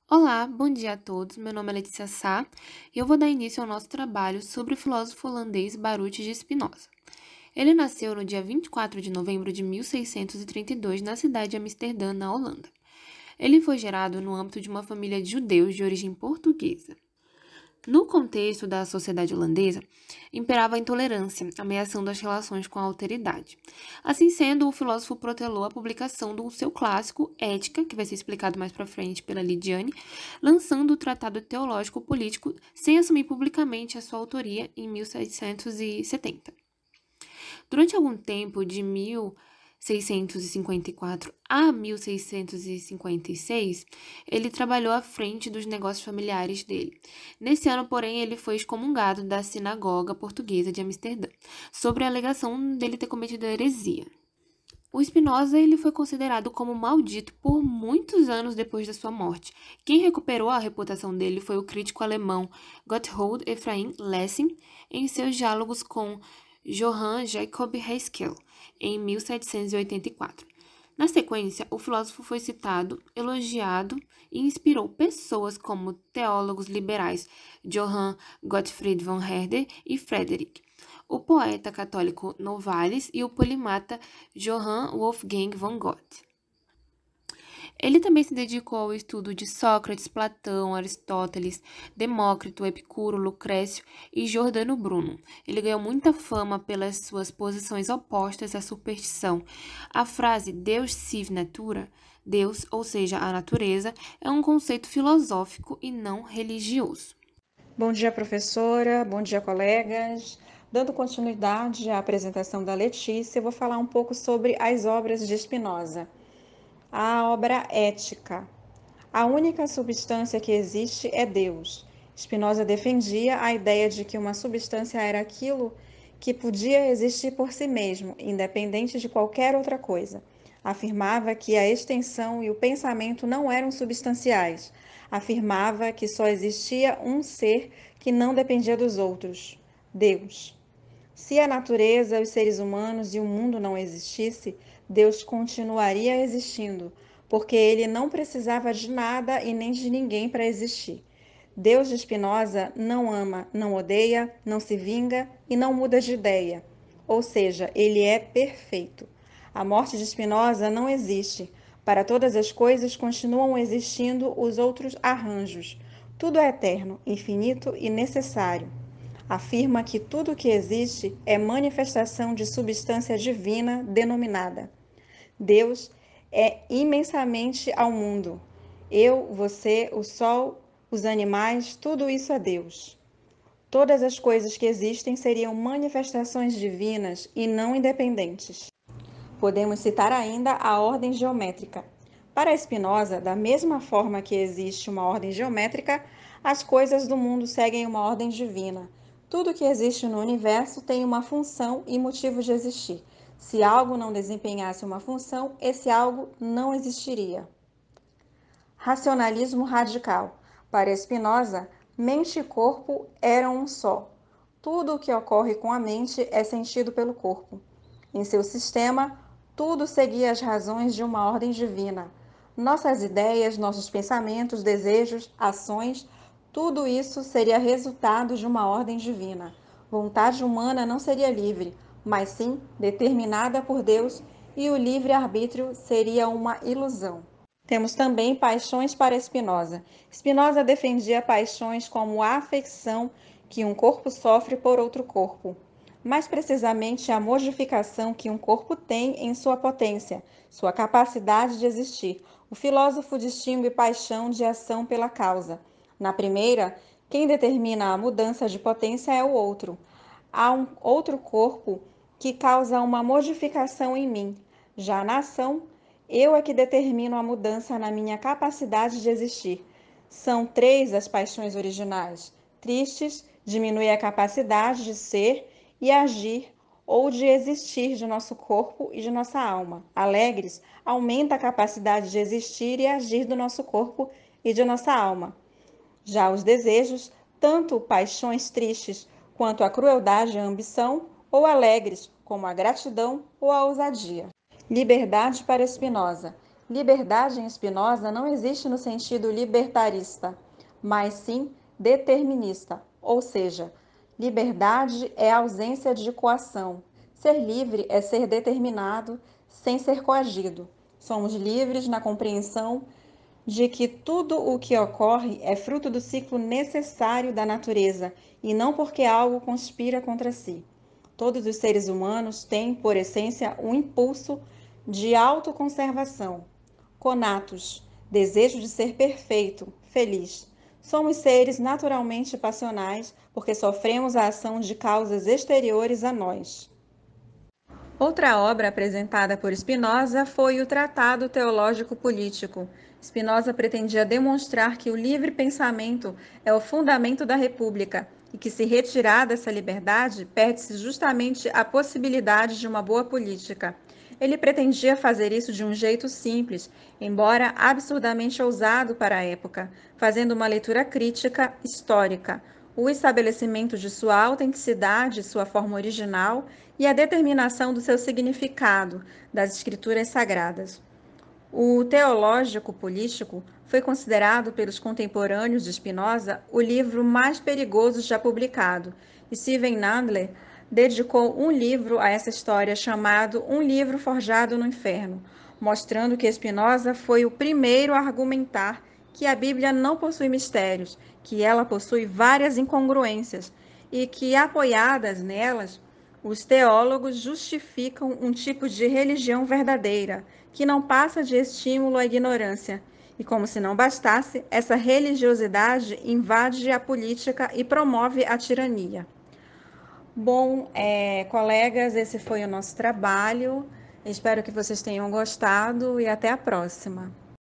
Olá, bom dia a todos. Meu nome é Letícia Sá e eu vou dar início ao nosso trabalho sobre o filósofo holandês Baruch de Spinoza. Ele nasceu no dia 24 de novembro de 1632 na cidade de Amsterdã, na Holanda. Ele foi gerado no âmbito de uma família de judeus de origem portuguesa. No contexto da sociedade holandesa, imperava a intolerância, ameaçando as relações com a alteridade. Assim sendo, o filósofo protelou a publicação do seu clássico Ética, que vai ser explicado mais para frente pela Lidiane, lançando o Tratado Teológico Político sem assumir publicamente a sua autoria em 1770. Durante algum tempo, de 1654 a 1656, ele trabalhou à frente dos negócios familiares dele. Nesse ano, porém, ele foi excomungado da sinagoga portuguesa de Amsterdã, sobre a alegação dele ter cometido heresia. O Spinoza ele foi considerado como maldito por muitos anos depois da sua morte. Quem recuperou a reputação dele foi o crítico alemão Gotthold Ephraim Lessing, em seus diálogos com Johann Jacob Haskell, em 1784. Na sequência, o filósofo foi citado, elogiado e inspirou pessoas como teólogos liberais Johann Gottfried von Herder e Frederick, o poeta católico Novalis e o polimata Johann Wolfgang von Goethe. Ele também se dedicou ao estudo de Sócrates, Platão, Aristóteles, Demócrito, Epicuro, Lucrécio e Giordano Bruno. Ele ganhou muita fama pelas suas posições opostas à superstição. A frase Deus sive natura, Deus, ou seja, a natureza, é um conceito filosófico e não religioso. Bom dia, professora. Bom dia, colegas. Dando continuidade à apresentação da Letícia, eu vou falar um pouco sobre as obras de Spinoza. A obra Ética. A única substância que existe é Deus. Spinoza defendia a ideia de que uma substância era aquilo que podia existir por si mesmo, independente de qualquer outra coisa. Afirmava que a extensão e o pensamento não eram substanciais. Afirmava que só existia um ser que não dependia dos outros: Deus. Se a natureza, os seres humanos e o mundo não existisse, Deus continuaria existindo, porque ele não precisava de nada e nem de ninguém para existir. Deus de Spinoza não ama, não odeia, não se vinga e não muda de ideia. Ou seja, ele é perfeito. A morte de Spinoza não existe. Para todas as coisas continuam existindo os outros arranjos. Tudo é eterno, infinito e necessário. Afirma que tudo que existe é manifestação de substância divina denominada. Deus é imensamente ao mundo. Eu, você, o sol, os animais, tudo isso é Deus. Todas as coisas que existem seriam manifestações divinas e não independentes. Podemos citar ainda a ordem geométrica. Para Spinoza, da mesma forma que existe uma ordem geométrica, as coisas do mundo seguem uma ordem divina. Tudo que existe no universo tem uma função e motivo de existir. Se algo não desempenhasse uma função, esse algo não existiria. Racionalismo radical. Para Spinoza, mente e corpo eram um só. Tudo o que ocorre com a mente é sentido pelo corpo. Em seu sistema, tudo seguia as razões de uma ordem divina. Nossas ideias, nossos pensamentos, desejos, ações, tudo isso seria resultado de uma ordem divina. Vontade humana não seria livre, mas sim determinada por Deus, e o livre-arbítrio seria uma ilusão. Temos também paixões para Spinoza. Spinoza defendia paixões como a afecção que um corpo sofre por outro corpo, mais precisamente a modificação que um corpo tem em sua potência, sua capacidade de existir. O filósofo distingue paixão de ação pela causa. Na primeira, quem determina a mudança de potência é o outro. Há um outro corpo que causa uma modificação em mim. Já na ação, eu é que determino a mudança na minha capacidade de existir. São três as paixões originais. Tristes, diminui a capacidade de ser e agir ou de existir de nosso corpo e de nossa alma. Alegres, aumenta a capacidade de existir e agir do nosso corpo e de nossa alma. Já os desejos, tanto paixões tristes quanto a crueldade e a ambição, ou alegres, como a gratidão ou a ousadia. Liberdade para Spinoza. Liberdade em Spinoza não existe no sentido libertarista, mas sim determinista, ou seja, liberdade é a ausência de coação. Ser livre é ser determinado sem ser coagido. Somos livres na compreensão de que tudo o que ocorre é fruto do ciclo necessário da natureza e não porque algo conspira contra si. Todos os seres humanos têm, por essência, um impulso de autoconservação. Conatos, desejo de ser perfeito, feliz. Somos seres naturalmente passionais porque sofremos a ação de causas exteriores a nós. Outra obra apresentada por Spinoza foi o Tratado Teológico Político. Spinoza pretendia demonstrar que o livre pensamento é o fundamento da República e que, se retirar dessa liberdade, perde-se justamente a possibilidade de uma boa política. Ele pretendia fazer isso de um jeito simples, embora absurdamente ousado para a época, fazendo uma leitura crítica histórica, o estabelecimento de sua autenticidade, sua forma original e a determinação do seu significado das escrituras sagradas. O Teológico Político foi considerado pelos contemporâneos de Spinoza o livro mais perigoso já publicado, e Stephen Nadler dedicou um livro a essa história chamado Um Livro Forjado no Inferno, mostrando que Spinoza foi o primeiro a argumentar que a Bíblia não possui mistérios, que ela possui várias incongruências e que, apoiadas nelas, os teólogos justificam um tipo de religião verdadeira, que não passa de estímulo à ignorância. E como se não bastasse, essa religiosidade invade a política e promove a tirania. Bom, colegas, esse foi o nosso trabalho. Espero que vocês tenham gostado e até a próxima.